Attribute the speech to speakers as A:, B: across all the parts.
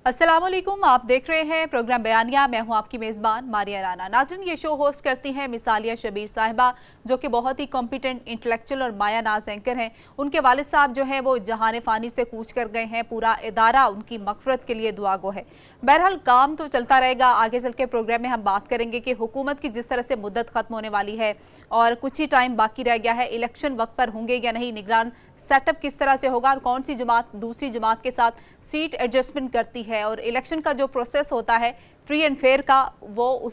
A: अस्सलाम वालेकुम, आप देख रहे हैं प्रोग्राम बयानिया। मैं हूं आपकी मेज़बान मारिया राना। नाज़रीन, ये शो होस्ट करती हैं मिसालिया शबीर साहिबा, जो कि बहुत ही कॉम्पिटेंट, इंटेलेक्चुअल और माया नाज एंकर हैं। उनके वालिद साहब जो हैं वो जहान फ़ानी से कूच कर गए हैं। पूरा इदारा उनकी मग़फ़िरत के लिए दुआ गो है। बहरहाल काम तो चलता रहेगा। आगे चल के प्रोग्राम में हम बात करेंगे कि हुकूमत की जिस तरह से मुद्दत ख़त्म होने वाली है और कुछ ही टाइम बाकी रह गया है, इलेक्शन वक्त पर होंगे या नहीं, निगरान सेटअप किस तरह से होगा और कौन सी जमात दूसरी जमात के साथ सीट एडजस्टमेंट करती है, और इलेक्शन का जो प्रोसेस होता है फ्री एंड फेयर का, वो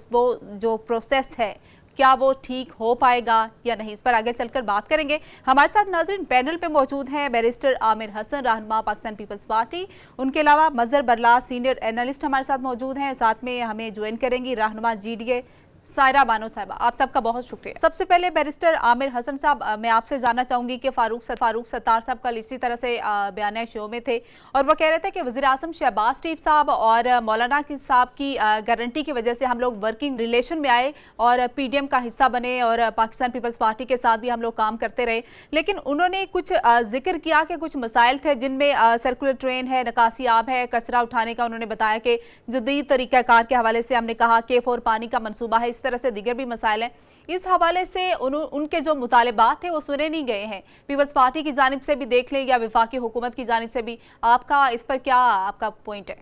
A: जो प्रोसेस है क्या वो ठीक हो पाएगा या नहीं, इस पर आगे चलकर बात करेंगे। हमारे साथ नाज़रीन पैनल पे मौजूद हैं बैरिस्टर आमिर हसन, रहनुमा पाकिस्तान पीपल्स पार्टी। उनके अलावा मजहर बरला, सीनियर एनालिस्ट हमारे साथ मौजूद हैं। साथ में हमें ज्वाइन करेंगी रहनुमा GDA सायरा बानो साहिबा। आप सबका बहुत शुक्रिया। सबसे पहले बैरिस्टर आमिर हसन साहब, मैं आपसे जानना चाहूंगी कि फारूक सत्तार साहब कल इसी तरह से बयानिया शो में थे और वो कह रहे थे कि वज़ीर आज़म शहबाज शरीफ साहब और मौलाना साहब की गारंटी की वजह से हम लोग वर्किंग रिलेशन में आए और PDM का हिस्सा बने और पाकिस्तान पीपल्स पार्टी के साथ भी हम लोग काम करते रहे। लेकिन उन्होंने कुछ जिक्र किया कि कुछ मसाइल थे जिनमें सर्कुलर ट्रेन है, नकासी आब है, कचरा उठाने का उन्होंने बताया कि जदीद तरीक़ाकार के हवाले से हमने कहा K4 पानी का मनसूबा है, इस तरह से दीगर भी मसाइल हैं। इस हवाले से उनके जो मुतालिबात थे वो सुने नहीं गए हैं। पीपल्स पार्टी की जानिब से भी देख लें या वफाकी हुकूमत की जानिब से भी, आपका इस पर क्या आपका पॉइंट है?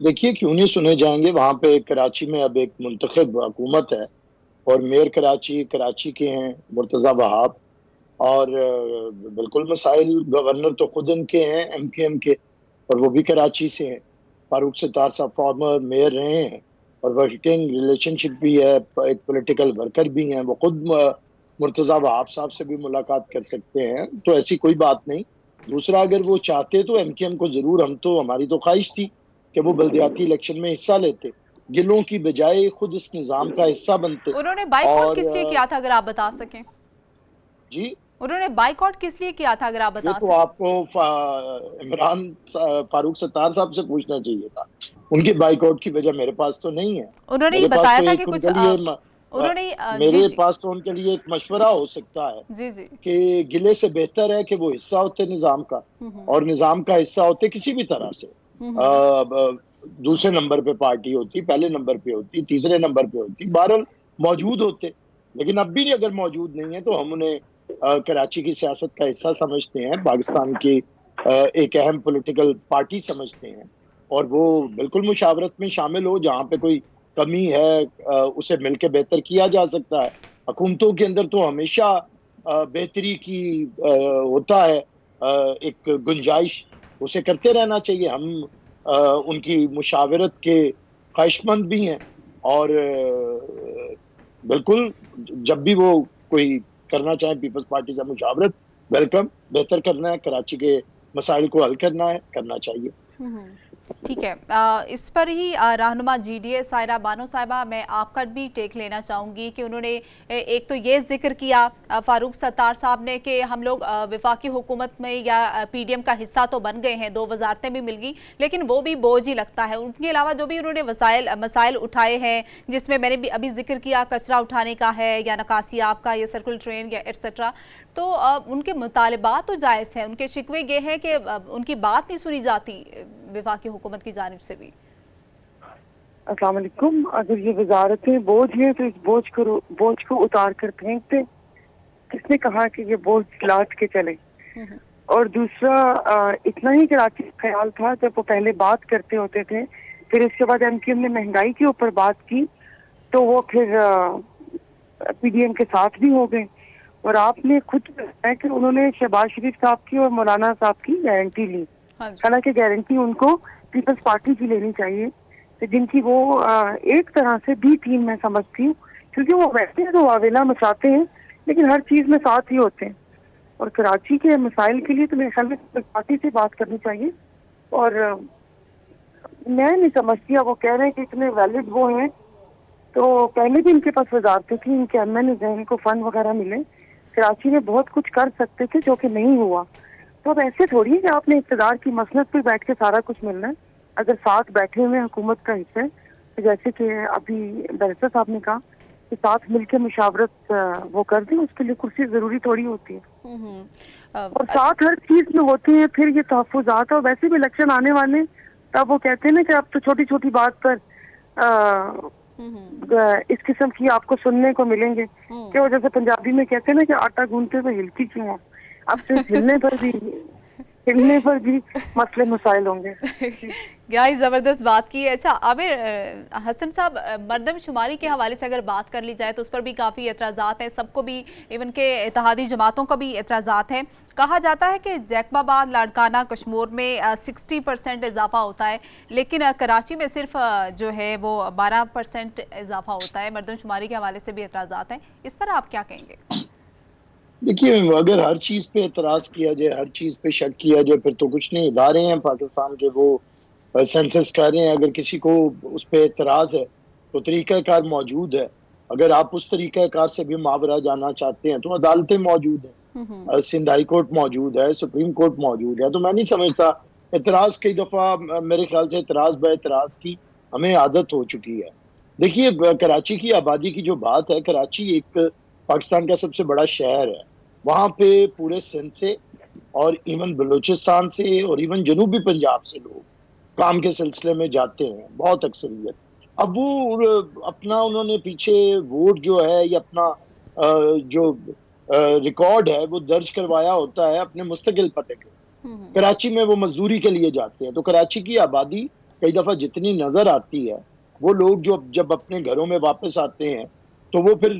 B: देखिए, क्यों नहीं सुने जाएंगे। वहाँ पे कराची में अब एक मुंतखब हुकूमत है और मेयर कराची के हैं मुर्तज़ा वहाब, और बिल्कुल मसाइल गवर्नर तो खुद उनके हैं MKM के, और वो भी कराची से हैं। फारूक सत्तार साहब फॉर्मर मेयर रहे हैं और वर्किंग रिलेशनशिप भी है, एक पॉलिटिकल वर्कर भी हैं। वो खुद मुर्तज़ा वहाब साहब से भी मुलाकात कर सकते हैं, तो ऐसी कोई बात नहीं। दूसरा, अगर वो चाहते तो MKM को जरूर, हमारी तो ख्वाहिश थी कि वो बल्दियाती इलेक्शन में हिस्सा लेते, गिलों की बजाय खुद इस निज़ाम का हिस्सा बनते।
A: उन्होंने बाइकआउट
B: और
A: किस लिए किया था, अगर आप बता सकें?
B: जी,
A: उन्होंने बाइकआउट किस लिए किया था, अगर आप
B: ये
A: बता
B: तो
A: सकें?
B: आपको फारूक सत्तार साहब से पूछना चाहिए था। उनके बाइकआउट की वजह मेरे पास तो नहीं है।
A: उन्होंने ये
B: मेरे पास
A: बताया
B: तो
A: था कि
B: एक
A: कुछ
B: उनके लिए
A: उन्होंने जी
B: मेरे
A: जी
B: पास तो उनके लिए एक मशवरा हो सकता है
A: जी जी
B: कि गिले से बेहतर है कि वो हिस्सा होते निज़ाम का,
A: हम्म
B: और निज़ाम का हिस्सा होते किसी भी तरह से।
A: हम्म
B: दूसरे नंबर पे पार्टी होती, पहले नंबर पे होती, तीसरे नंबर पे होती, बहरहाल मौजूद होते। लेकिन अब भी अगर मौजूद नहीं है तो हम उन्हें कराची की सियासत का हिस्सा समझते हैं, पाकिस्तान की एक अहम पॉलिटिकल पार्टी समझते हैं, और वो बिल्कुल मुशावरत में शामिल हो। जहाँ पे कोई कमी है उसे मिलकर बेहतर किया जा सकता है। हुकूमतों के अंदर तो हमेशा बेहतरी की होता है एक गुंजाइश, उसे करते रहना चाहिए। हम उनकी मुशावरत के ख्वाहिशमंद भी हैं, और बिल्कुल जब भी वो कोई करना चाहे पीपल्स पार्टी से मुशावरत, वेलकम। बेहतर करना है, कराची के मसाइल को हल करना चाहिए।
A: हम्म। ठीक है, इस पर ही रहनुमा GDA सायरा बानो साहिबा, मैं आपका भी टेक लेना चाहूँगी कि उन्होंने एक तो ये जिक्र किया फारूक सत्तार साहब ने कि हम लोग वफाकी हुकूमत में या PDM का हिस्सा तो बन गए हैं, 2 वजारतें भी मिल गई, लेकिन वो भी बोझ ही लगता है। उनके अलावा जो भी उन्होंने मसाइल उठाए हैं, जिसमें मैंने भी अभी जिक्र किया कचरा उठाने का है या नकासी आब का या सर्कुलर ट्रेन या एट्सेट्रा, तो उनके मुतालिबात तो जायज़ हैं। उनके शिकवे ये हैं कि उनकी बात नहीं सुनी जाती वफाकी हुकूमत की जानिब से भी।
C: अस्सलाम वालेकुम। अगर ये वजारतें बोझ हैं तो इस बोझ को उतार कर फेंक दे। किसने कहा कि ये बोझ लाद के चले? और दूसरा, इतना ही कराची का ख्याल था जब वो पहले बात करते होते थे, फिर उसके बाद MKM ने महंगाई के ऊपर बात की तो वो फिर PDM के साथ भी हो गए। और आपने खुद बताया कि उन्होंने शहबाज शरीफ साहब की और मौलाना साहब की गारंटी ली। हालांकि गारंटी उनको पीपल्स पार्टी की लेनी चाहिए, तो जिनकी वो एक तरह से बी टीम मैं समझती हूँ, क्योंकि वो वैसे तो वावेला मचाते हैं लेकिन हर चीज में साथ ही होते हैं। और कराची के मसाइल के लिए तो मेरे ख्याल में पीपल्स पार्टी से बात करनी चाहिए। और मैं नहीं समझती, वो कह रहे हैं कि इतने वैलिड वो हैं, तो पहले भी इनके पास वजारतें थी, इनके MNAs हैं, इनको फंड वगैरह मिले, कराची में बहुत कुछ कर सकते थे जो कि नहीं हुआ। तो अब ऐसे थोड़ी है कि आपने इक़्तिदार की मसनद पे बैठ के सारा कुछ मिलना है। अगर साथ बैठे हुए हुकूमत का हिस्सा है, तो जैसे कि अभी बैरिस्टर साहब ने कहा कि साथ मिलकर मुशावरत वो कर दें, उसके लिए कुर्सी जरूरी थोड़ी होती है। और साथ हर चीज में होती है। फिर ये तहफ़्फ़ुज़ात, और वैसे भी इलेक्शन आने वाले, तब वो कहते हैं ना कि आप तो छोटी छोटी बात पर इस किस्म की आपको सुनने को मिलेंगे कि वो जैसे पंजाबी में कहते हैं ना कि आटा गूंथते हुए हिलती क्यों हो, अब सिर्फ हिलने पर भी मसले मसाइल होंगे।
A: क्या ही ज़बरदस्त बात की है। अच्छा आमिर हसन साहब, मरदमशुमारी के हवाले से अगर बात कर ली जाए तो उस पर भी काफ़ी एतराज़ात हैं, सबको भी, इवन के इत्तेहादी जमातों का भी एतराज़ात हैं। कहा जाता है कि जैकबाबाद लाड़काना कश्मीर में 60% इजाफा होता है, लेकिन कराची में सिर्फ जो है वो 12% इजाफा होता है। मरदमशुमारी के हवाले से भी एतराज़ात हैं, इस पर आप क्या कहेंगे?
B: देखिए, अगर हर चीज़ पे एतराज़ किया जाए, हर चीज़ पे शक किया जाए, फिर तो कुछ नहीं। इदारे हैं पाकिस्तान के, वो सेंसस कर रहे हैं। अगर किसी को उस पे एतराज़ है तो तरीक़ाकार मौजूद है। अगर आप उस तरीक़ाकार से भी मावरा जाना चाहते हैं तो अदालतें मौजूद हैं, सिंध हाई कोर्ट मौजूद है, सुप्रीम कोर्ट मौजूद है। तो मैं नहीं समझता एतराज़, कई दफ़ा मेरे ख्याल से एतराज़ ब एतराज़ की हमें आदत हो चुकी है। देखिए, कराची की आबादी की जो बात है, कराची एक पाकिस्तान का सबसे बड़ा शहर है। वहाँ पे पूरे सिंध से और इवन बलूचिस्तान से और इवन जनूबी पंजाब से लोग काम के सिलसिले में जाते हैं, बहुत अक्सरियत। अब वो अपना उन्होंने पीछे वोट जो है या अपना जो रिकॉर्ड है वो दर्ज करवाया होता है अपने मुस्तकिल पते के। कराची में वो मजदूरी के लिए जाते हैं। तो कराची की आबादी कई दफ़ा जितनी नज़र आती है, वो लोग जो जब अपने घरों में वापस आते हैं तो वो फिर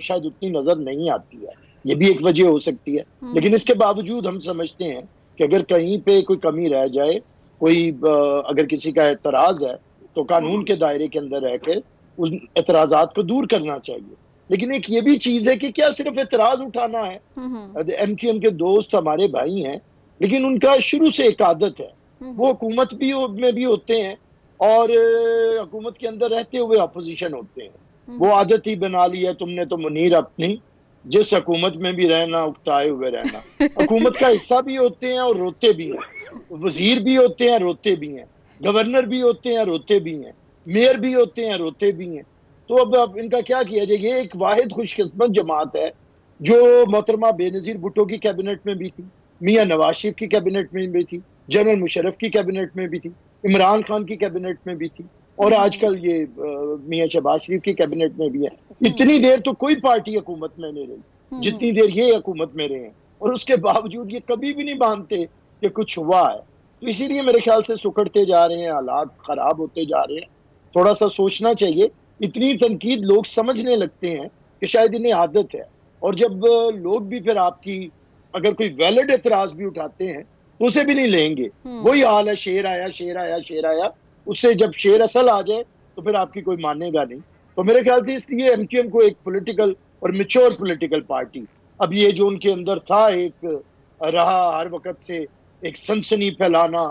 B: शायद उतनी नज़र नहीं आती है। ये भी एक वजह हो सकती है। लेकिन इसके बावजूद हम समझते हैं कि अगर कहीं पे कोई कमी रह जाए, कोई अगर किसी का एतराज़ है तो कानून के दायरे के अंदर रह के उन एतराज़ात को दूर करना चाहिए। लेकिन एक ये भी चीज़ है कि क्या सिर्फ एतराज़ उठाना है? MQM के दोस्त हमारे भाई हैं, लेकिन उनका शुरू से एक आदत है, वो हुकूमत में भी होते हैं और हुकूमत के अंदर रहते हुए अपोजिशन होते हैं। वो आदत ही बना ली है तुमने तो मुनीर अपनी, जिस हुकूमत में भी रहना उकताए हुए रहना। हुकूमत का हिस्सा भी होते हैं और रोते भी हैं, वजीर भी होते हैं, रोते भी हैं, गवर्नर भी होते हैं, रोते भी हैं, मेयर भी होते हैं, रोते भी हैं। तो अब इनका क्या किया जाए? ये एक वाहिद खुशकिस्मत जमात है जो मोहतरमा बेनज़ीर भुट्टो की कैबिनेट में भी थी, मियाँ नवाज शरीफ की कैबिनेट में भी थी, जनरल मुशर्रफ की कैबिनेट में भी थी, इमरान खान की कैबिनेट में भी थी और आजकल ये मियाँ शहबाज शरीफ की कैबिनेट में भी है। इतनी देर तो कोई पार्टी हुकूमत में नहीं रही जितनी देर ये हुकूमत में रहे हैं, और उसके बावजूद ये कभी भी नहीं मानते कि कुछ हुआ है। तो इसीलिए मेरे ख्याल से सुकड़ते जा रहे हैं, हालात खराब होते जा रहे हैं। थोड़ा सा सोचना चाहिए। इतनी तनकीद लोग समझने लगते हैं कि शायद इन्हें आदत है, और जब लोग भी फिर आपकी अगर कोई वैलिड एतराज भी उठाते हैं तो उसे भी नहीं लेंगे। वही हाल है, शेर आया शेर आया शेर आया, उससे जब शेर असल आ जाए तो फिर आपकी कोई मानेगा नहीं। तो मेरे ख्याल से इसलिए MQM को एक पॉलिटिकल और मैच्योर पॉलिटिकल पार्टी, अब ये जो उनके अंदर था एक रहा हर वक्त से एक सनसनी फैलाना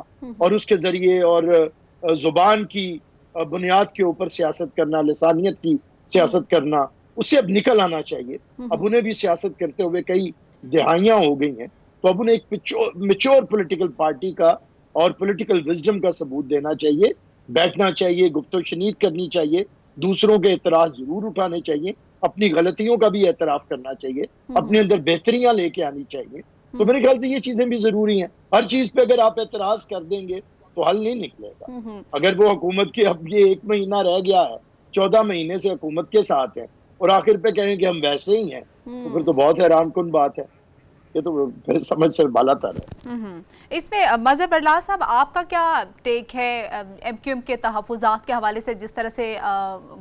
B: और उसके जरिए और जुबान की बुनियाद के ऊपर सियासत करना, लिसानियत की सियासत करना, उससे अब निकल आना चाहिए। अब उन्हें भी सियासत करते हुए कई दिहाइयां हो गई हैं, तो अब उन्हें एक मैच्योर पॉलिटिकल पार्टी का और पॉलिटिकल विजडम का सबूत देना चाहिए, बैठना चाहिए, गुफ्तगू शनीद करनी चाहिए, दूसरों के एतराज जरूर उठाने चाहिए, अपनी गलतियों का भी एतराफ करना चाहिए, अपने अंदर बेहतरियां लेके आनी चाहिए। तो मेरे ख्याल से ये चीजें भी जरूरी हैं। हर चीज पे अगर आप एतराज कर देंगे तो हल नहीं निकलेगा। अगर वो हुकूमत की अब ये 1 महीना रह गया है, 14 महीने से हुकूमत के साथ है और आखिर पे कहें कि हम वैसे ही हैं, तो फिर तो बहुत हैरान कुन बात है। ये तो फिर समझ से बालातर है।
A: इसमें मज़हर बरलाल साहब, आपका क्या टेक है MQM के तहफ़्फ़ुज़ात के हवाले से जिस तरह से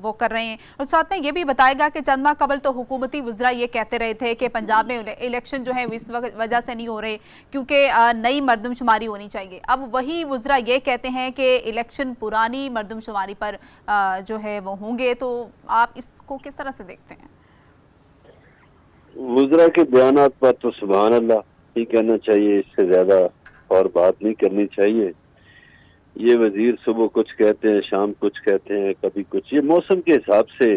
A: वो कर रहे हैं? और साथ में ये भी बताएगा कि चंद माह कबल तो हुकूमती वज़रा ये कहते रहे थे कि पंजाब में इलेक्शन जो है इस वजह से नहीं हो रहे क्योंकि नई मरदमशुमारी होनी चाहिए। अब वही वज़रा ये कहते हैं कि इलेक्शन पुरानी मरदमशुमारी पर जो है वो होंगे, तो आप इसको किस तरह से देखते हैं?
D: वज़रा के बयानात पर तो सुभान अल्लाह ही कहना चाहिए, इससे ज्यादा और बात नहीं करनी चाहिए। ये वजीर सुबह कुछ कहते हैं, शाम कुछ कहते हैं, कभी कुछ, ये मौसम के हिसाब से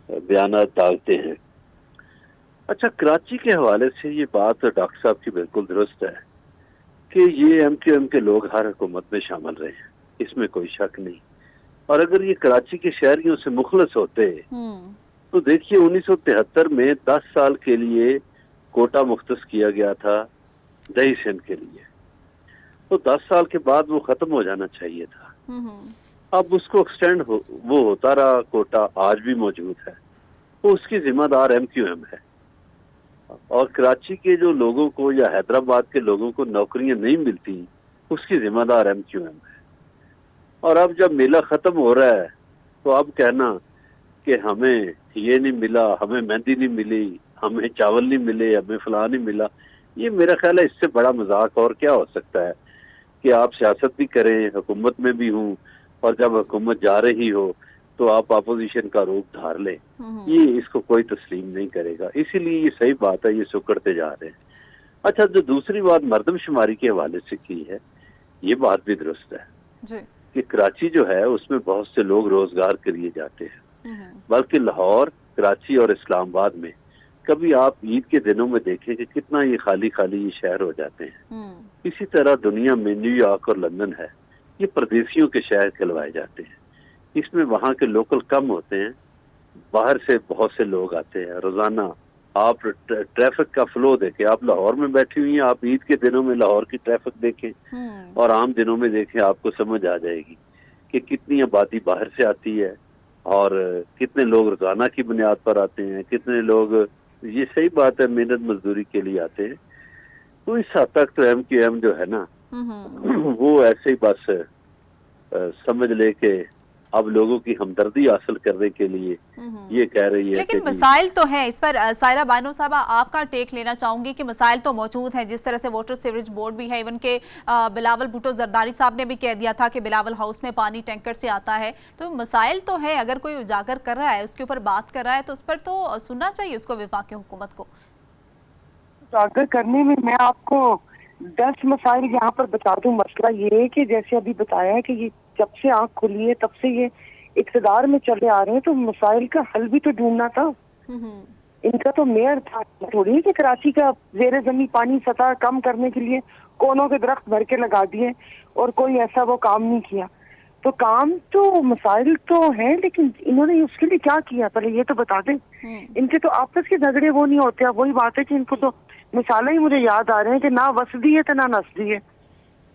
D: बयानात डालते हैं। अच्छा, कराची के हवाले से ये बात डॉक्टर साहब की बिल्कुल दुरुस्त है कि ये MQM के लोग हर हुकूमत में शामिल रहे हैं, इसमें कोई शक नहीं। और अगर ये कराची के शहरियों से मुखलस होते तो देखिए 1973 में 10 साल के लिए कोटा मुख्तस किया गया था दही सिंध के लिए, تو 10 साल के बाद वो खत्म हो जाना चाहिए था। अब उसको एक्सटेंड वो होता रहा, कोटा आज भी मौजूद है, तो उसकी जिम्मेदार MQM है। और कराची के जो लोगों को या हैदराबाद के लोगों को नौकरियां नहीं मिलती, उसकी जिम्मेदार MQM है। और अब जब मेला खत्म हो रहा है तो अब कहना कि हमें ये नहीं मिला, हमें मेहंदी नहीं मिली, हमें चावल नहीं मिले, हमें फलां नहीं मिला, ये मेरा ख्याल है इससे बड़ा मजाक और क्या हो सकता है कि आप सियासत भी करें, हुकूमत में भी हूँ, और जब हुकूमत जा रही हो तो आप अपोजिशन का रूप धार लें। ये इसको कोई तस्लीम नहीं करेगा, इसीलिए ये सही बात है, ये सुकड़ते जा रहे हैं। अच्छा, जो दूसरी बात मर्दमशुमारी के हवाले से की है, ये बात भी दुरुस्त है
A: जी।
D: कि कराची जो है उसमें बहुत से लोग रोजगार के लिए जाते हैं, बल्कि लाहौर, कराची और इस्लामाबाद में कभी आप ईद के दिनों में देखें कि कितना ये खाली खाली ये शहर हो जाते हैं। इसी तरह दुनिया में न्यूयॉर्क और लंदन है, ये परदेशियों के शहर कहलवाए जाते हैं। इसमें वहाँ के लोकल कम होते हैं, बाहर से बहुत से लोग आते हैं रोजाना। आप ट्रैफिक का फ्लो देखें, आप लाहौर में बैठी हुई हैं, आप ईद के दिनों में लाहौर की ट्रैफिक देखें और आम दिनों में देखें, आपको समझ आ जाएगी कि कितनी आबादी बाहर से आती है और कितने लोग रोजाना की बुनियाद पर आते हैं, कितने लोग, ये सही बात है, मेहनत मजदूरी के लिए आते हैं। तो इस हद तक तो MQM जो है ना वो ऐसे ही बस समझ ले के अब लोगों की हमदर्दी हासिल करने के लिए ये कह रही है।
A: लेकिन मसाइल तो हैं इस पर। सायरा बानो साहबा, आपका टेक लेना चाहूंगी कि मसाइल तो मौजूद हैं, जिस तरह से वाटर सीवरेज बोर्ड भी है, इवन के बिलावल भुट्टो जरदारी साहब ने भी कह दिया था कि बिलावल हाउस में पानी टैंकर से आता है। तो मसाइल तो है, अगर कोई उजागर कर रहा है, उसके ऊपर बात कर रहा है, तो उस पर तो सुनना चाहिए उसको, विफाकी हुकूमत को।
C: उजागर करने में मैं आपको 10 मसाइल यहाँ पर बता दूं। मसला ये है कि जैसे अभी बताया है कि ये जब से आँख खुली है तब से ये इक़्तिदार में चले आ रहे हैं, तो मसाइल का हल भी तो ढूंढना था। इनका तो मेयर था, थोड़ी है कि कराची का ज़ेरे ज़मीन पानी सतह कम करने के लिए कोनों के दरख्त भर के लगा दिए और कोई ऐसा वो काम नहीं किया। तो काम तो मसाइल तो हैं, लेकिन इन्होंने उसके लिए क्या किया पहले ये तो बता दें। इनके तो आपस के झगड़े वो नहीं होते। वही बात है कि इनको तो मिसालें ही मुझे याद आ रहे हैं कि ना वसदी है तो ना नस्दी है,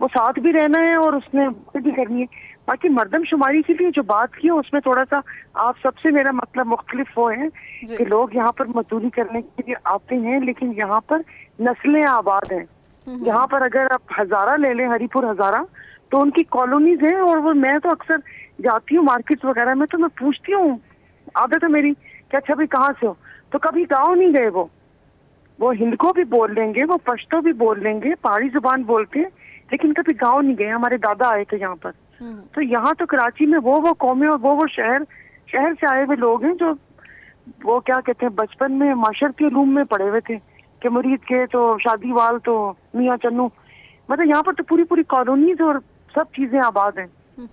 C: वो साथ भी रहना है और उसने भी करनी है। बाकी मर्दमशुमारी के लिए जो बात की है उसमें थोड़ा सा आप सबसे मेरा मतलब मुख्तलिफ वो है कि लोग यहाँ पर मजदूरी करने के लिए आते हैं, लेकिन यहाँ पर नस्लें आबाद हैं। यहाँ पर अगर आप हजारा ले लें, हरीपुर हजारा, तो उनकी कॉलोनीज हैं। और वो मैं तो अक्सर जाती हूँ मार्केट वगैरह में, तो मैं पूछती हूँ, आदत है मेरी कि अच्छा भाई कहाँ से हो, तो कभी गाँव नहीं गए। वो हिंद को भी बोल लेंगे, वो पश्तो भी बोल लेंगे, पहाड़ी जुबान बोलते हैं, लेकिन कभी गांव नहीं गए। हमारे दादा आए थे यहाँ पर। तो यहाँ तो कराची में वो कौमें और वो शहर से आए हुए लोग हैं जो वो क्या कहते हैं, बचपन में माशर के रूम में पड़े हुए थे कि मुरीद के तो शादी वाल तो मियाँ चन्नू, मतलब यहाँ पर तो पूरी कॉलोनीज और सब चीजें आबाद हैं।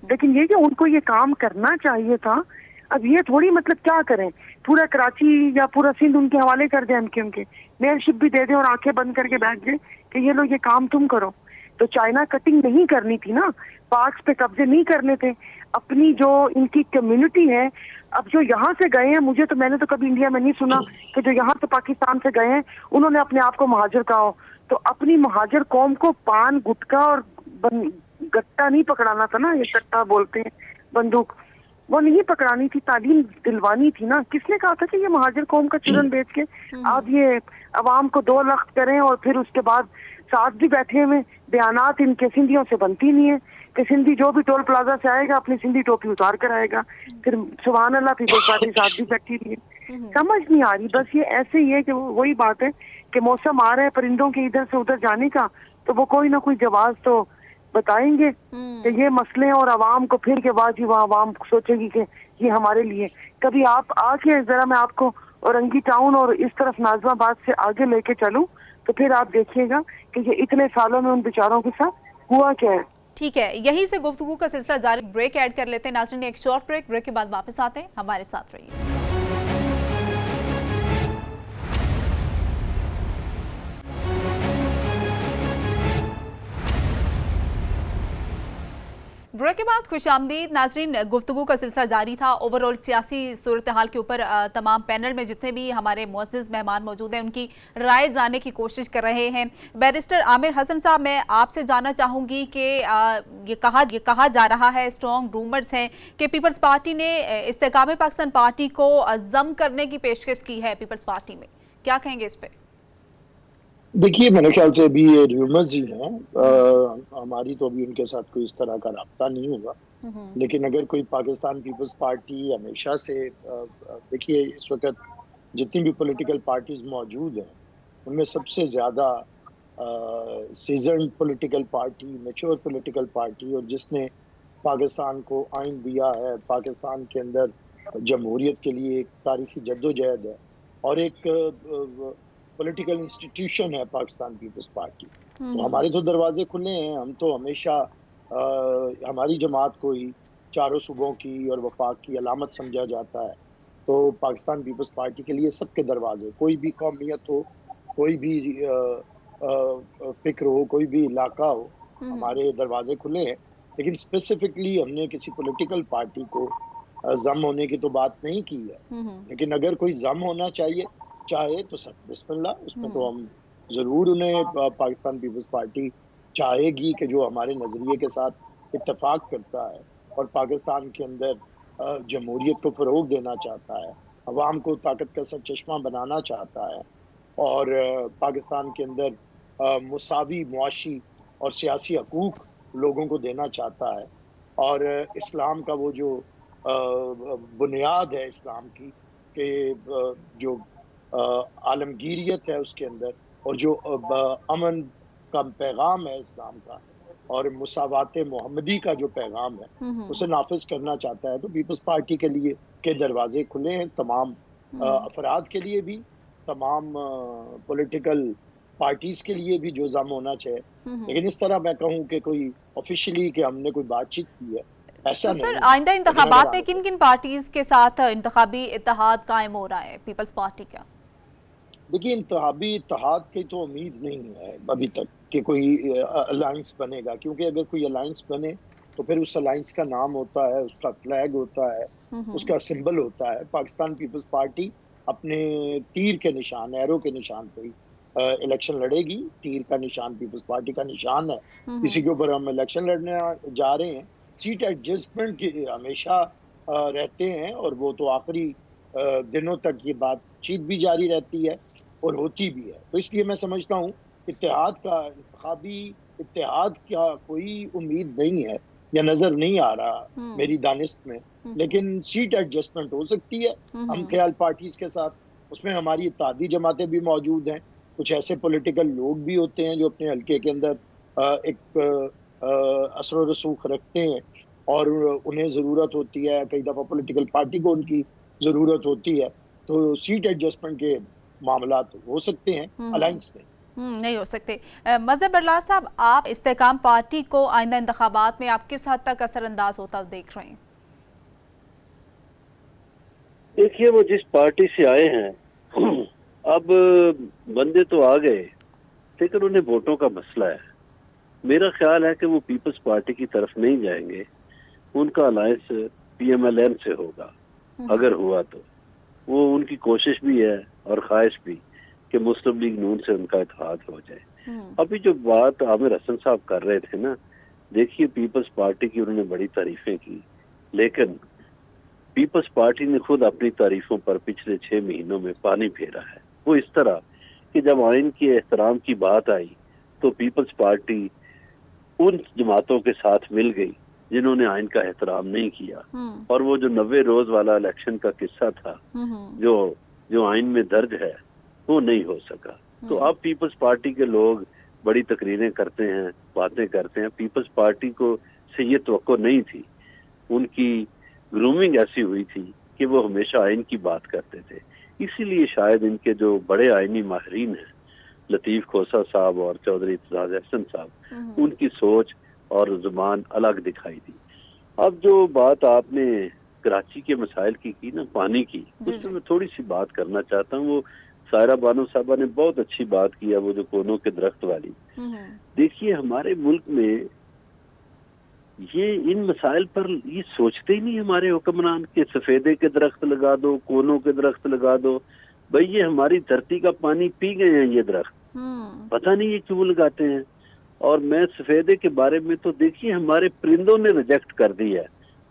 C: लेकिन ये कि उनको ये काम करना चाहिए था। अब ये थोड़ी मतलब क्या करें, पूरा कराची या पूरा सिंध उनके हवाले कर दें, उनके मेयरशिप भी दे दें और आंखें बंद करके बैठ गए कि ये लो ये काम तुम करो। तो चाइना कटिंग नहीं करनी थी ना, पार्क्स पे कब्जे नहीं करने थे। अपनी जो इनकी कम्युनिटी है, अब जो यहाँ से गए हैं, मैंने तो कभी इंडिया में नहीं सुना कि जो यहाँ से पाकिस्तान से गए हैं उन्होंने अपने आप को महाजर कहा हो। तो अपनी महाजर कौम को पान गुटखा और गट्टा नहीं पकड़ाना था ना, ये कट्टा बोलते हैं बंदूक, वो नहीं पकड़ानी थी, तालीम दिलवानी थी ना। किसने कहा था कि ये महाजर कौम का चूरन बेच के आप ये अवाम को 2 लाख करें और फिर उसके बाद साथ भी बैठे हुए बयानात इनके सिंधियों से बनती नहीं है कि सिंधी जो भी टोल प्लाजा से आएगा अपनी सिंधी टोपी उतार कर आएगा, फिर सुभान अल्लाह फिर साथी साथ भी बैठी रही है। समझ नहीं आ रही। बस ये ऐसे ही है कि वही बात है कि मौसम आ रहा है परिंदों के इधर से उधर जाने का, तो वो कोई ना कोई जवाब तो बताएंगे कि ये मसले और आवाम को फिर के बाद ही वह आवाम सोचेगी कि ये हमारे लिए। कभी आप आके जरा मैं आपको औरंगी टाउन और इस तरफ नाजमाबाद से आगे लेके चलूं तो फिर आप देखिएगा कि ये इतने सालों में उन बेचारों के साथ हुआ क्या है।
A: ठीक है, यहीं से गुफ्तगू का सिलसिला जारी। ब्रेक ऐड कर लेते हैं नाज़रीन, एक शॉर्ट ब्रेक के बाद वापस आते हैं, हमारे साथ रहिए। ब्रेक के बाद खुश आमदीद नाजरीन, गुफ्तगू का सिलसिला जारी था। ओवरऑल सियासी सूरत हाल के ऊपर तमाम पैनल में जितने भी हमारे मुअज़्ज़िज़ मेहमान मौजूद हैं उनकी राय जानने की कोशिश कर रहे हैं। बैरिस्टर आमिर हसन साहब, मैं आपसे जानना चाहूँगी कि ये कहा जा रहा है, स्ट्रॉन्ग रूमर्स हैं कि पीपल्स पार्टी ने इस्तेकाम पाकिस्तान पार्टी को ज़म करने की पेशकश की है पीपल्स पार्टी में, क्या कहेंगे इस पर?
B: देखिए, मेरे ख्याल से अभी ये र्यूमर्स ही हैं। हमारी तो अभी उनके साथ कोई इस तरह का राब्ता नहीं हुआ। लेकिन अगर कोई पाकिस्तान पीपल्स पार्टी हमेशा से देखिए, इस वक्त जितनी भी पॉलिटिकल पार्टीज मौजूद हैं उनमें सबसे ज़्यादा seasoned political party, mature political party, और जिसने पाकिस्तान को आइन दिया है, पाकिस्तान के अंदर जमहूरियत के लिए एक तारीखी जद्दोजहद है और एक पॉलिटिकल इंस्टीट्यूशन है पाकिस्तान पीपल्स पार्टी। तो हमारे तो दरवाजे खुले हैं। हम तो हमेशा हमारी जमात को ही चारों सूबों की और वफाक की अलामत समझा जाता है। तो पाकिस्तान पीपल्स पार्टी के लिए सबके दरवाजे, कोई भी कौमियत हो, कोई भी फिक्र हो, कोई भी इलाका हो, हमारे दरवाजे खुले हैं। लेकिन स्पेसिफिकली हमने किसी पॉलिटिकल पार्टी को जम होने की तो बात नहीं की है। लेकिन अगर कोई जम होना चाहे तो सब बिस्मिल्लाह, उसमें तो हम ज़रूर उन्हें पाकिस्तान पीपल्स पार्टी चाहेगी कि जो हमारे नज़रिए के साथ इत्तेफाक करता है और पाकिस्तान के अंदर जमहूरियत को फ़रोग़ देना चाहता है, अवाम को ताकत का सरचश्मा बनाना चाहता है और पाकिस्तान के अंदर मुसावी मुआशी और सियासी हकूक़ लोगों को देना चाहता है और इस्लाम का वो जो बुनियाद है इस्लाम की, कि जो आलमगीरियत है उसके अंदर और जो अमन का पैगाम है इस्लाम का और मुसावात मोहम्मदी का जो पैगाम है उसे नाफिज करना चाहता है। तो पीपल्स पार्टी के लिए के दरवाजे खुले हैं, तमाम अफराद के लिए भी, तमाम पॉलिटिकल पार्टीज के लिए भी जो जम होना चाहिए। लेकिन इस तरह मैं कहूँ कि कोई ऑफिशियली कि हमने कोई बातचीत की है, ऐसा नहीं।
A: सर, आइंदा इंतखाबात में किन किन पार्टीज के साथ इंतखाबी इत्तेहाद कायम हो रहा है पीपल्स पार्टी का?
B: देखिए, इंतखाबी इत्तेहाद की तो उम्मीद नहीं है अभी तक कि कोई अलायंस बनेगा, क्योंकि अगर कोई अलायंस बने तो फिर उस अलायंस का नाम होता है, उसका फ्लैग होता है, उसका सिंबल होता है। पाकिस्तान पीपल्स पार्टी अपने तीर के निशान, एरो के निशान पे ही इलेक्शन लड़ेगी। तीर का निशान पीपल्स पार्टी का निशान है, किसी के ऊपर हम इलेक्शन लड़ने जा रहे हैं। सीट एडजस्टमेंट के हमेशा रहते हैं और वो तो आखिरी दिनों तक ये बातचीत भी जारी रहती है और होती भी है। तो इसलिए मैं समझता हूँ इत्तेहाद का, इंतखाबी इत्तेहाद का कोई उम्मीद नहीं है या नजर नहीं आ रहा मेरी दानिस्त में। लेकिन सीट एडजस्टमेंट हो सकती है हम ख्याल पार्टीज के साथ। उसमें हमारी इत्तेहादी जमातें भी मौजूद हैं, कुछ ऐसे पॉलिटिकल लोग भी होते हैं जो अपने हल्के के अंदर एक असर रसूख रखते हैं और उन्हें ज़रूरत होती है, कई दफ़ा पॉलिटिकल पार्टी को उनकी ज़रूरत होती है। तो सीट एडजस्टमेंट के मामला तो हो सकते हैं, अलायंस
A: नहीं हो सकते। मज़हर बरलार साहब, आप इस्तेकाम पार्टी को आइंदा इंतखाबात में आप किस हद तक असरअंदाज होता देख रहे हैं?
D: देखिए, वो जिस पार्टी से आए हैं अब बंदे तो आ गए, लेकिन उन्हें वोटों का मसला है। मेरा ख्याल है कि वो पीपल्स पार्टी की तरफ नहीं जाएंगे, उनका अलायंस PMLN से होगा। अगर हुआ तो वो उनकी कोशिश भी है और ख्वाहिश भी कि मुस्लिम लीग नून से उनका इत्तेहाद हो जाए। अभी जो बात आमिर हसन साहब कर रहे थे ना, देखिए पीपल्स पार्टी की उन्होंने बड़ी तारीफें की, लेकिन पीपल्स पार्टी ने खुद अपनी तारीफों पर पिछले 6 महीनों में पानी फेरा है। वो इस तरह कि जब आइन के एहतराम की बात आई तो पीपल्स पार्टी उन जमातों के साथ मिल गई जिन्होंने आइन का एहतराम नहीं किया, और वो जो 90 रोज वाला इलेक्शन का किस्सा था जो आइन में दर्ज है वो नहीं हो सका। तो अब पीपल्स पार्टी के लोग बड़ी तकरीरें करते हैं, बातें करते हैं। पीपल्स पार्टी को से ये तवक्को नहीं थी, उनकी ग्रूमिंग ऐसी हुई थी कि वो हमेशा आइन की बात करते थे। इसीलिए शायद इनके जो बड़े आइनी माहिरीन हैं, लतीफ़ खोसा साहब और चौधरी इत्तेज़ाज़ अहसन साहब, उनकी सोच और जुबान अलग दिखाई दी। अब जो बात आपने कराची के मसाइल की ना, पानी की, उसमें मैं थोड़ी सी बात करना चाहता हूँ। वो सायरा बानो साहबा ने बहुत अच्छी बात की है, वो जो कोनों के दरख्त वाली। देखिए, हमारे मुल्क में یہ ان مسائل پر یہ سوچتے ہی نہیں ہمارے حکمران کہ سفیدے کے درخت لگا دو، کونوں کے درخت لگا دو. بھائی یہ ہماری دھرتی کا پانی پی گئے ہیں یہ درخت، پتہ نہیں یہ کیوں لگاتے ہیں. اور میں سفیدے کے بارے میں تو دیکھیے ہمارے پرندوں نے ریجیکٹ کر دی ہے،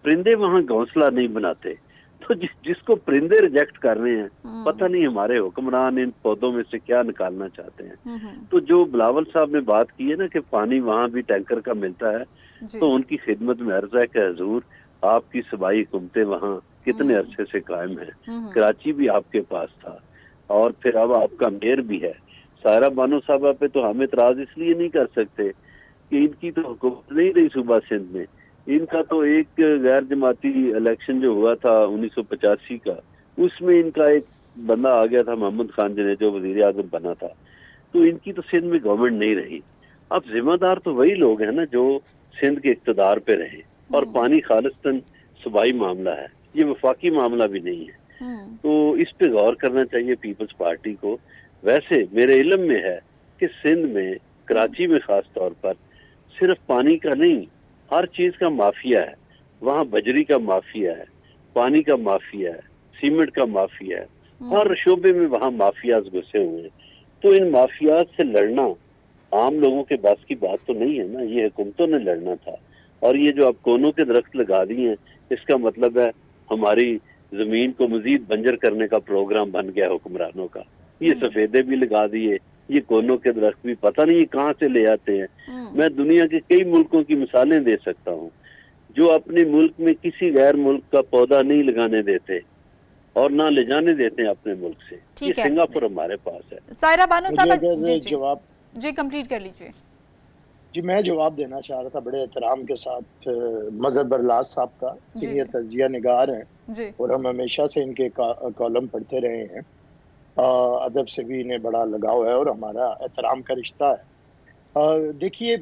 D: پرندے وہاں گھونسلہ نہیں بناتے. تو جس کو پرندے ریجیکٹ کر رہے ہیں، پتہ نہیں ہمارے حکمران ان پودوں میں سے کیا نکالنا چاہتے ہیں. تو جو بلاول صاحب نے بات کی ہے نا کہ پانی وہاں بھی ٹینکر کا ملتا ہے، تو ان کی خدمت میں عرض ہے کہ حضور آپ کی صوبائی حکومتیں وہاں کتنے عرصے سے قائم ہیں. کراچی بھی آپ کے پاس تھا، اور پھر اب آپ کا میئر بھی ہے. سائرہ بانو صاحبہ پہ تو ہم اعتراض اس لیے نہیں کر سکتے کہ ان کی تو حکومت نہیں رہی صوبہ سندھ میں. ان کا تو ایک غیر جماعتی الیکشن جو ہوا تھا 1985 کا، اس میں ان کا ایک بندہ آ گیا تھا محمد خان جنہیں، جو وزیر اعظم بنا تھا. تو ان کی تو سندھ میں گورنمنٹ نہیں رہی. اب ذمہ دار تو وہی لوگ ہیں نا جو سندھ کے اقتدار پہ رہے. اور پانی خالصتاً صوبائی معاملہ ہے، یہ وفاقی معاملہ بھی نہیں ہے. تو اس پہ غور کرنا چاہیے پیپلز پارٹی کو. ویسے میرے علم میں ہے کہ سندھ میں، کراچی میں خاص طور پر، صرف پانی کا نہیں، ہر چیز کا مافیا ہے. وہاں بجری کا مافیا ہے، پانی کا مافیا ہے، سیمنٹ کا مافیا ہے، ہر شعبے میں وہاں مافیاز گھسے ہوئے ہیں. تو ان مافیاز سے لڑنا عام لوگوں کے بس کی بات تو نہیں ہے نا، یہ حکومتوں نے لڑنا تھا. اور یہ جو اب کونوں کے درخت لگا دیے ہیں، اس کا مطلب ہے ہماری زمین کو مزید بنجر کرنے کا پروگرام بن گیا حکمرانوں کا. یہ سفیدے بھی لگا دیے، یہ کونوں کے درخت بھی پتہ نہیں کہاں سے لے آتے ہیں. میں دنیا کے کئی ملکوں کی مثالیں دے سکتا ہوں جو اپنے ملک میں کسی غیر ملک کا پودا نہیں لگانے دیتے اور نہ لے جانے دیتے ہیں اپنے ملک سے. یہ سنگاپور ہمارے پاس ہے.
A: سائرہ بانو صاحب
B: جواب
A: جی کمپلیٹ کر لیجیے.
B: جی میں جواب دینا چاہ رہا تھا بڑے احترام کے ساتھ مظہر برلاس صاحب کا، سینئر تجزیہ نگار ہیں اور ہم ہمیشہ سے ان کے کالم پڑھتے رہے ہیں. ادب سے بھی انہیں بڑا لگاؤ ہے اور ہمارا احترام کا رشتہ ہے. دیکھیے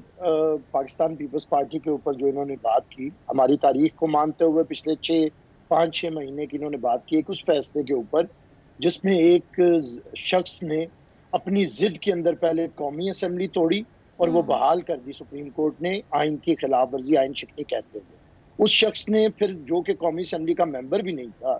B: پاکستان پیپلز پارٹی کے اوپر جو انہوں نے بات کی، ہماری تاریخ کو مانتے ہوئے پچھلے 5-6 مہینے کی انہوں نے بات کی ایک اس فیصلے کے اوپر جس میں ایک شخص نے اپنی ضد کے اندر پہلے قومی اسمبلی توڑی اور وہ بحال کر دی سپریم کورٹ نے آئین کی خلاف ورزی، آئین شکنی کہتے ہوئے. اس شخص نے پھر، جو کہ قومی اسمبلی کا ممبر بھی نہیں تھا،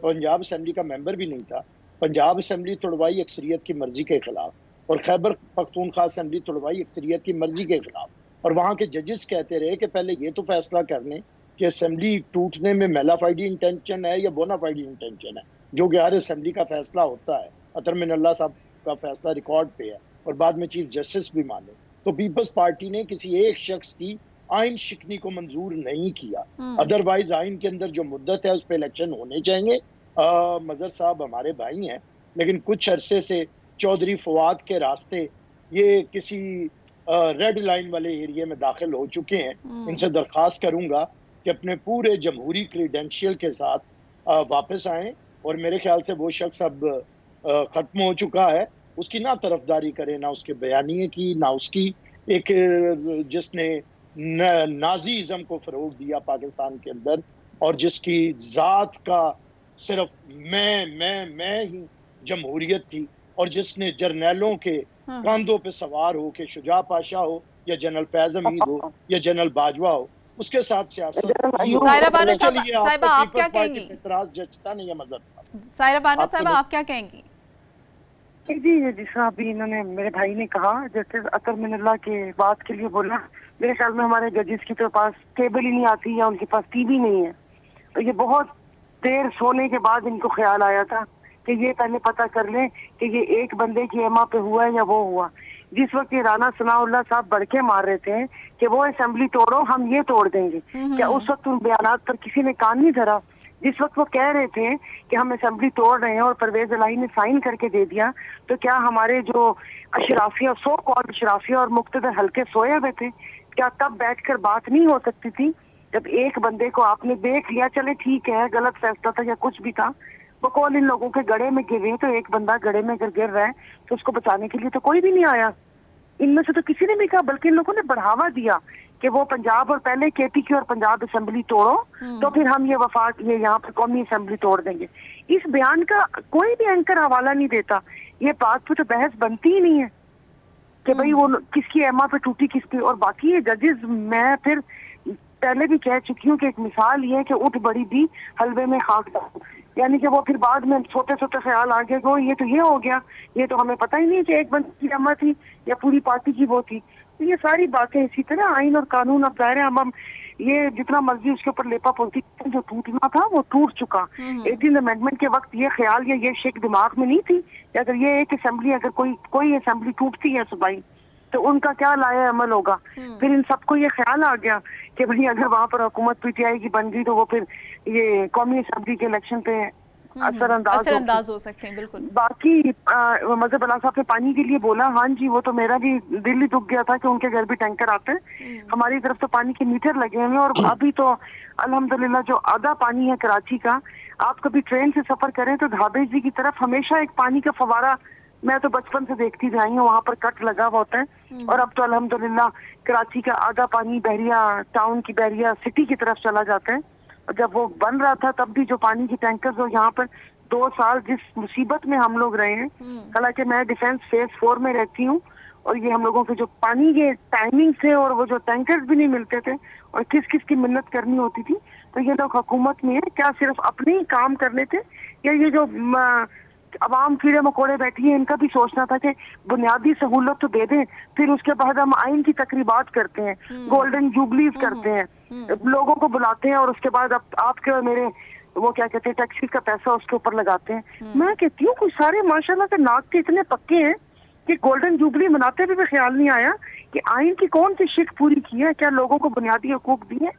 B: پنجاب اسمبلی کا ممبر بھی نہیں تھا، پنجاب اسمبلی توڑوائی اکثریت کی مرضی کے خلاف، اور خیبر پختونخوا اسمبلی توڑوائی اکثریت کی مرضی کے خلاف. اور وہاں کے ججز کہتے رہے کہ پہلے یہ تو فیصلہ کر لیں کہ اسمبلی ٹوٹنے میں میلا فائڈی انٹینشن ہے یا بونا فائڈی انٹینشن ہے، جو کہ ہر اسمبلی کا فیصلہ ہوتا ہے. اطہر من اللہ صاحب کا فیصلہ ریکارڈ پہ ہے اور بعد میں چیف جسٹس بھی مانے. تو پیپلز پارٹی نے کسی ایک شخص کی آئین شکنی کو منظور نہیں کیا. ادروائز آئین کے اندر جو مدت ہے اس پہ الیکشن ہونے چاہیے. مظہر صاحب ہمارے بھائی ہیں، لیکن کچھ عرصے سے چودھری فواد کے راستے یہ کسی ریڈ لائن والے ایریے میں داخل ہو چکے ہیں. ان سے درخواست کروں گا کہ اپنے پورے جمہوری کریڈینشیل کے ساتھ واپس آئیں، اور میرے خیال سے وہ شخص اب ختم ہو چکا ہے. اس کی نہ طرفداری کریں، نہ اس کے بیانیے کی، نہ اس کی ایک جس نے نازیزم کو فروغ دیا پاکستان کے اندر، اور جس کی ذات کا صرف میں ہی جمہوریت تھی، اور جس نے جرنیلوں کے کاندھوں پہ سوار ہو کے شجاع پاشا ہو یا جنرل فیض حمید ہو یا جنرل باجوہ ہو، اس کے ساتھ سیاست.
A: سائرہ بانو صاحبہ آپ کیا کہیں گی؟
B: اعتراض جچتا نہیں ہے مذہب.
A: سائرہ بانو صاحبہ آپ کیا کہیں گی؟
C: جی جس طرح ابھی انہوں نے، میرے بھائی نے کہا، جیسے اطہر من اللہ کے بات کے لیے بولا، میرے خیال میں ہمارے ججز کی تو پاس کیبل ہی نہیں آتی یا ان کے پاس ٹی وی نہیں ہے. تو یہ بہت دیر سونے کے بعد ان کو خیال آیا تھا کہ یہ پہلے پتہ کر لیں کہ یہ ایک بندے کی ایما پہ ہوا ہے یا وہ ہوا. جس وقت یہ رانا ثناء اللہ صاحب بڑکے مار رہے تھے کہ وہ اسمبلی توڑو، ہم یہ توڑ دیں گے، کیا اس وقت ان بیانات پر کسی نے کان نہیں دھرا؟ جس وقت وہ کہہ رہے تھے کہ ہم اسمبلی توڑ رہے ہیں اور پرویز الہی نے سائن کر کے دے دیا، تو کیا ہمارے جو اشرافیہ، سو کال اشرافیہ اور مقتدر حلقے سوئے ہوئے تھے؟ کیا تب بیٹھ کر بات نہیں ہو سکتی تھی؟ جب ایک بندے کو آپ نے دیکھ لیا، چلے ٹھیک ہے غلط فیصلہ تھا یا کچھ بھی تھا، وہ کال ان لوگوں کے گڑے میں گرے، تو ایک بندہ گڑے میں اگر گر رہا ہے تو اس کو بچانے کے لیے تو کوئی بھی نہیں آیا. ان میں سے تو کسی نے بھی کہا، بلکہ ان لوگوں نے بڑھاوا دیا کہ وہ پنجاب اور پہلے کے پی کی اور پنجاب اسمبلی توڑو تو پھر ہم یہ وفاق یہ یہاں پہ قومی اسمبلی توڑ دیں گے. اس بیان کا کوئی بھی اینکر حوالہ نہیں دیتا. یہ بات پہ تو بحث بنتی ہی نہیں ہے کہ بھئی وہ کس کی ایما پہ ٹوٹی، کس کی. اور باقی یہ ججز، میں پھر पहले भी कह चुकी हूँ कि एक मिसाल ये है कि उठ बड़ी दी हलवे में खाक डाल, यानी कि वो फिर बाद में छोटे छोटे ख्याल आ गए कि ये तो ये हो गया, ये तो हमें पता ही नहीं कि एक बंदे की अम्मा थी या पूरी पार्टी की वो थी। तो ये सारी बातें इसी तरह आइन और कानून, अब ज़ाहिर है हम ये जितना मर्जी उसके ऊपर लेपा पोती, जो टूटना था वो टूट चुका। 18 अमेंडमेंट के वक्त ये ख्याल या ये शिक दिमाग में नहीं थी कि अगर ये एक असेंबली, अगर कोई असेंबली टूटती है सुबाई तो उनका क्या लाया अमल होगा। फिर इन सबको ये ख्याल आ गया कि भाई अगर वहाँ पर हुकूमत पीटीआई की बन गई तो वो फिर ये कौमी असेंबली के इलेक्शन पे
A: असरअंदाज हो सकते हैं। बिल्कुल।
C: बाकी मजहब अला साहब ने पानी के लिए बोला, हाँ जी वो तो मेरा भी दिल ही दुख गया था कि उनके घर भी टैंकर आते हैं। हमारी तरफ तो पानी के मीटर लगे हुए हैं और अभी तो अल्हम्दुलिल्लाह जो आधा पानी है कराची का, आप कभी ट्रेन से सफर करें तो ढाबे जी की तरफ हमेशा एक पानी का फवारा, मैं तो बचपन से देखती रही हूँ, वहाँ पर कट लगा हुआ होता है। और अब तो अल्हम्दुलिल्लाह कराची का आधा पानी बहरिया टाउन की, बहरिया सिटी की तरफ चला जाता है। और जब वो बन रहा था तब भी जो पानी की टैंकर जो यहाँ पर 2 साल जिस मुसीबत में हम लोग रहे हैं, हालांकि मैं डिफेंस फेज 4 में रहती हूँ और ये हम लोगों के जो पानी के टाइमिंग थे और वो जो टैंकर्स भी नहीं मिलते थे और किस किस की मिन्नत करनी होती थी, तो ये लोग हुकूमत में क्या सिर्फ अपने ही काम करने थे या ये जो अवाम कीड़े मकोड़े बैठी है इनका भी सोचना था कि बुनियादी सहूलत तो दे दें, फिर उसके बाद हम आइन की तकरीबात करते हैं, गोल्डन जुबलीज करते हैं, लोगों को बुलाते हैं और उसके बाद आपके और मेरे वो क्या कहते हैं टैक्सी का पैसा उसके ऊपर लगाते हैं। मैं कहती हूँ कुछ सारे माशाल्लाह से नाक के इतने पक्के हैं कि गोल्डन जुबली मनाते भी ख्याल नहीं आया कि आइन की कौन सी शिक पूरी की है, क्या लोगों को बुनियादी हकूक दिए।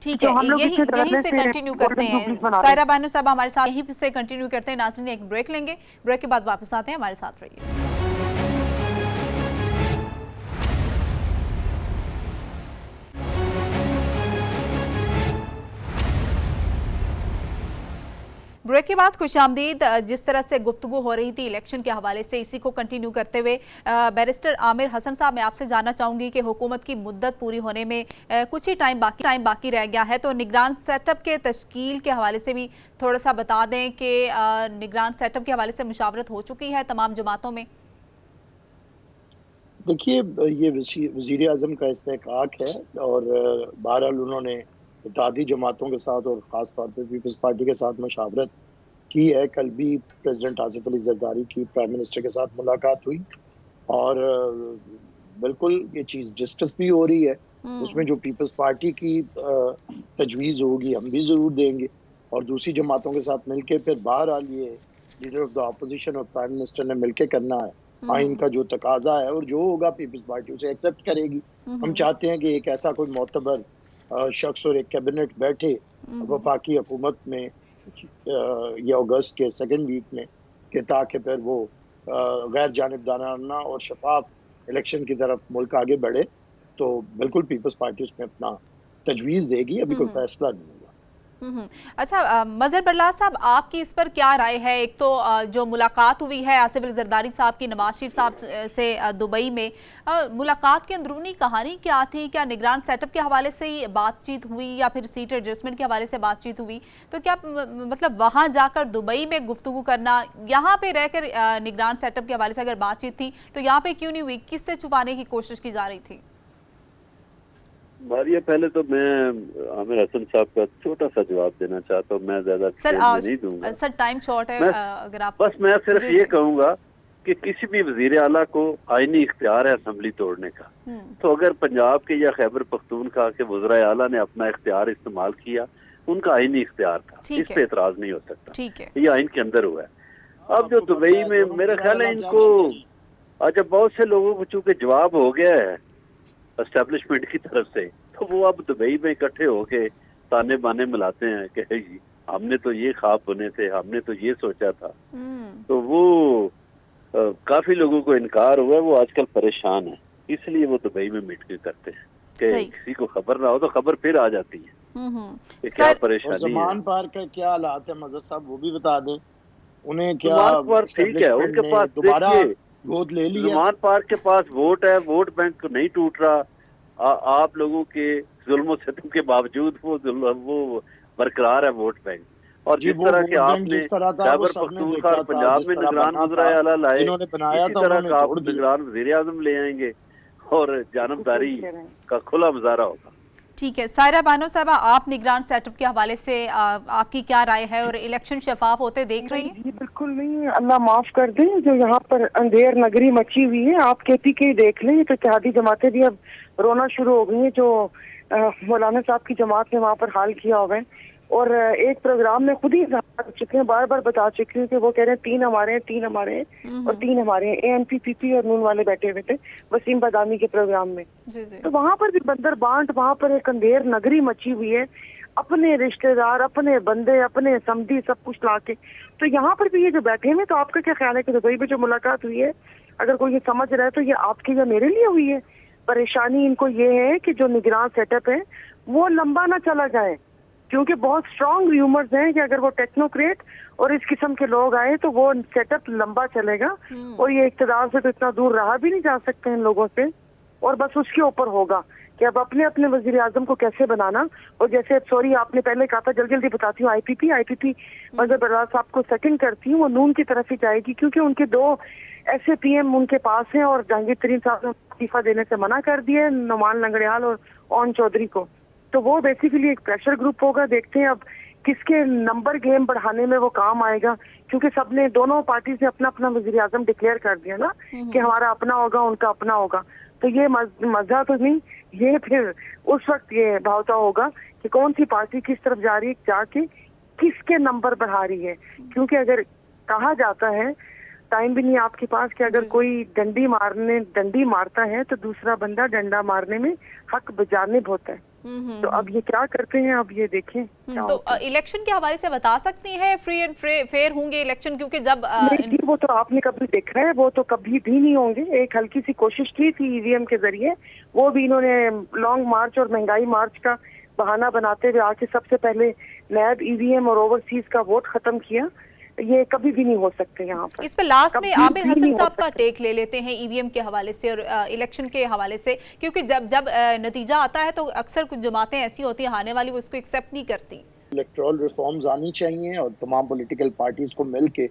A: ठीक है, यही से कंटिन्यू करते हैं। सायरा बानो साहब हमारे साथ यहीं से कंटिन्यू करते हैं। नाज़रीन एक ब्रेक लेंगे, ब्रेक के बाद वापस आते हैं, हमारे साथ रहिए। ब्रेक के बाद खुशामदीद। जिस तरह से गुफ्तगू हो रही थी इलेक्शन के हवाले से, इसी को कंटिन्यू करते हुए बैरिस्टर आमिर हसन साहब, मैं आपसे जानना चाहूँगी कि हुकूमत की मुद्दत पूरी होने में कुछ ही टाइम बाकी रह गया है, तो निगरान सेटअप के तश्कील के हवाले से भी थोड़ा सा बता दें कि निगरान सेटअप के हवाले से मुशावरत हो चुकी है तमाम जमातों में।
B: देखिए, ये वज़ीर आज़म का इस्तेहकाक है और बहरहाल उन्होंने इत्तेहादी जमातों के साथ और ख़ास तौर पर पीपल्स पार्टी के साथ मुशावरत की है। कल भी प्रेसिडेंट आसिफ अली ज़रदारी की प्राइम मिनिस्टर के साथ मुलाकात हुई और बिल्कुल ये चीज़ डिस्कस भी हो रही है। उसमें जो पीपल्स पार्टी की तजवीज़ होगी हम भी ज़रूर देंगे और दूसरी जमातों के साथ मिलके फिर बहरहाल ये लीडर ऑफ द अपोजिशन और प्राइम मिनिस्टर ने मिलके करना है। आइन का जो तकाजा है और जो होगा पीपल्स पार्टी उसे एक्सेप्ट करेगी। हम चाहते हैं कि एक ऐसा कोई मोतबर शख्स और एक कैबिनेट बैठे वफाकी हुकूमत में या अगस्त के सेकेंड वीक में, कि ताकि फिर वो गैर जानिबदाराना और शफाफ इलेक्शन की तरफ मुल्क आगे बढ़े। तो बिल्कुल पीपल्स पार्टी उसमें अपना तजवीज़ देगी, अभी कोई फैसला नहीं हुआ।
A: अच्छा, मजहर बरलास साहब, आपकी इस पर क्या राय है? एक तो जो मुलाकात हुई है आसिफ अली ज़रदारी साहब की नवाज शरीफ साहब से दुबई में, मुलाकात की अंदरूनी कहानी क्या थी? क्या निगरान सेटअप के हवाले से ही बातचीत हुई या फिर सीट एडजस्टमेंट के हवाले से बातचीत हुई? तो क्या मतलब वहाँ जाकर दुबई में गुफ्तगू करना, यहाँ पे रहकर निगरान सेटअप के हवाले से अगर बातचीत थी तो यहाँ पे क्यों नहीं हुई? किससे छुपाने की कोशिश की जा रही थी?
D: मारिया, पहले तो मैं आमिर हसन साहब का छोटा सा जवाब देना चाहता हूँ, मैं ज्यादा नहीं दूंगा
A: सर, टाइम शॉर्ट है। अगर आप
D: बस मैं सिर्फ ये कहूँगा कि किसी भी वजीर आला को आईनी इख्तियार है असेंबली तोड़ने का, तो अगर पंजाब के या खैबर पख्तूनख्वा के वज़राए आला ने अपना इख्तियार इस्तेमाल किया, उनका आईनी इख्तियार था, इस पे एतराज नहीं हो सकता।
A: ठीक है,
D: ये आइन के अंदर हुआ है। अब जो दुबई में मेरा ख्याल है इनको अच्छा बहुत से लोगों को चूंकि जवाब हो गया है एस्टेब्लिशमेंट की तरफ से, तो वो अब दुबई में इकट्ठे होके ताने बाने मिलाते हैं कि हमने तो ये ख्वाब बुने थे, हमने तो ये सोचा था। तो वो काफी लोगों को इनकार हुआ, वो आजकल परेशान है, इसलिए वो दुबई में मीटिंग करते हैं कि किसी को खबर ना हो तो खबर फिर आ जाती है कि क्या परेशानी है।
B: ज़मान पार्क का क्या हालात है मजहर साहब, वो भी बता दें। उन्हें क्या
D: ठीक है, उनके पास
B: दोबारा गोद ले लिया।
D: ज़मान पार्क के पास वोट है, वोट बैंक नहीं टूट रहा। आप लोगों के जुल्म सितम के बावजूद वो बरकरार है वोट बैंक। और जिस तरह के आपने खैबर पख्तूनख्वा और पंजाब में निगरान वज़ीर आला लाए, इसी तरह का आप निगरान वज़ीर आज़म ले आएंगे और जानबदारी का खुला मुजाहरा होगा।
A: ठीक है, सायरा बानो साहबा, आप निगरान सेटअप के हवाले से आपकी क्या राय है और इलेक्शन शफाफ होते देख रही हैं?
C: जी बिल्कुल नहीं, अल्लाह माफ कर दे, जो यहाँ पर अंधेर नगरी मची हुई है, आप केपी के देख लें तो इत्तेहादी जमातें भी अब रोना शुरू हो गई हैं, जो मौलाना साहब की जमात ने वहाँ पर हाल किया हुआ है। और एक प्रोग्राम में खुद ही कर चुके हैं, बार बार बता चुके हैं कि वो कह रहे हैं 3 हमारे हैं, 3 हमारे हैं और 3 हमारे हैं। ANP PP और नून वाले बैठे हुए थे वसीम बदामी के प्रोग्राम में।
A: जी जी।
C: तो वहाँ पर भी बंदर बांट, वहाँ पर एक अंधेर नगरी मची हुई है, अपने रिश्तेदार, अपने बंदे, अपने समधी सब कुछ लाके। तो यहाँ पर भी ये जो बैठे हैं, तो आपका क्या ख्याल है कि दुबई में जो मुलाकात हुई है, अगर कोई ये समझ रहा है तो ये आपके या मेरे लिए हुई है? परेशानी इनको ये है कि जो निगरान सेटअप है वो लंबा ना चला जाए, क्योंकि बहुत स्ट्रॉन्ग र्यूमर्स हैं कि अगर वो टेक्नोक्रेट और इस किस्म के लोग आए तो वो सेटअप लंबा चलेगा और ये इक़्तिदार से तो इतना दूर रहा भी नहीं जा सकते इन लोगों से। और बस उसके ऊपर होगा कि अब अपने अपने वजीर आजम को कैसे बनाना। और जैसे सॉरी आपने पहले कहा था, जल्दी जल्दी बताती हूँ, IPP मजहर बरदार साहब को सेकंड करती हूँ, वो नून की तरफ ही जाएगी, क्योंकि उनके 2 ऐसे PM उनके पास हैं और जहांगीर तरीन साहब ने इस्तीफा देने से मना कर दिया है, नुमान लंगड़ियाल और ओन चौधरी को। तो वो बेसिकली एक प्रेशर ग्रुप होगा। देखते हैं अब किसके नंबर गेम बढ़ाने में वो काम आएगा, क्योंकि सबने, दोनों पार्टी ने अपना अपना वजीर आजम डिक्लेयर कर दिया ना कि हमारा अपना होगा, उनका अपना होगा। तो ये मजा तो नहीं, ये फिर उस वक्त ये भावता होगा कि कौन सी पार्टी किस तरफ जा रही है, जाके किसके नंबर बढ़ा रही है। क्योंकि अगर कहा जाता है, टाइम भी नहीं आपके पास, कि अगर कोई डंडी मारता है तो दूसरा बंदा डंडा मारने में हक बजानिब होता है। तो अब ये क्या करते हैं, अब ये देखें।
A: तो इलेक्शन के हवाले से बता सकती हैं फ्री एंड फेयर होंगे इलेक्शन? क्योंकि जब
C: वो तो आपने कभी देखा है, वो तो कभी भी नहीं होंगे। एक हल्की सी कोशिश की थी EVM के जरिए, वो भी इन्होंने लॉन्ग मार्च और महंगाई मार्च का बहाना बनाते हुए आके सबसे पहले नैब EVM और ओवरसीज का वोट खत्म किया। ये कभी भी नहीं हो सकते यहाँ पर।
A: इस पे लास्ट में आमिर हसन साहब का टेक ले लेते हैं EVM के हवाले से और इलेक्शन के हवाले से, क्योंकि जब नतीजा आता है तो अक्सर कुछ जमातें ऐसी होती हैं आने वाली, वो उसको एक्सेप्ट नहीं करती।
B: इलेक्टोरल रिफॉर्म्स आनी चाहिए और तमाम पॉलिटिकल पार्टीज को मिल के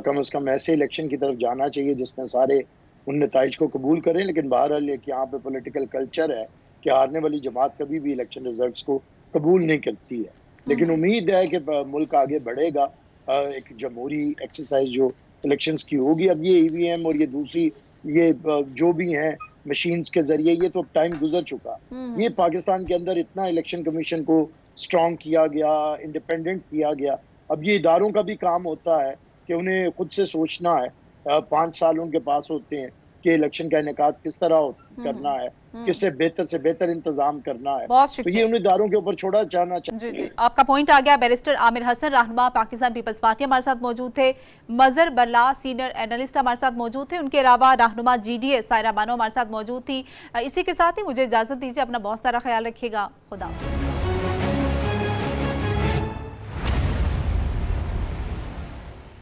B: कम से कम ऐसे इलेक्शन की तरफ जाना चाहिए जिसमें सारे उन नताइज को कबूल करें। लेकिन बहरहाल यहाँ पे पॉलिटिकल कल्चर है कि हारने वाली जमात कभी भी इलेक्शन रिजल्ट्स को कबूल नहीं करती है। लेकिन उम्मीद है कि मुल्क आगे बढ़ेगा, एक जमहूरी एक्सरसाइज जो इलेक्शंस की होगी। अब ये EVM और ये दूसरी ये जो भी हैं मशीन्स के जरिए, ये तो टाइम गुजर चुका। ये पाकिस्तान के अंदर इतना इलेक्शन कमीशन को स्ट्रॉन्ग किया गया, इंडिपेंडेंट किया गया। अब ये इदारों का भी काम होता है कि उन्हें खुद से सोचना है, 5 साल उनके पास होते हैं कि इलेक्शन का इनेकाद किस तरह करना है, किससे बेहतर इंतजाम करना है। तो ये उन इदारों के ऊपर छोड़ा जाना चाहिए।
A: आपका पॉइंट आ गया। बैरिस्टर आमिर हसन रहनुमा पाकिस्तान पीपल्स पार्टी हमारे साथ मौजूद थे, मजहर बरला सीनियर एनालिस्ट हमारे साथ मौजूद थे, उनके अलावा रहनुमा GDA सायरा बानो हमारे साथ मौजूद थी। इसी के साथ ही मुझे इजाजत दीजिए, अपना बहुत सारा ख्याल रखिएगा। खुदा।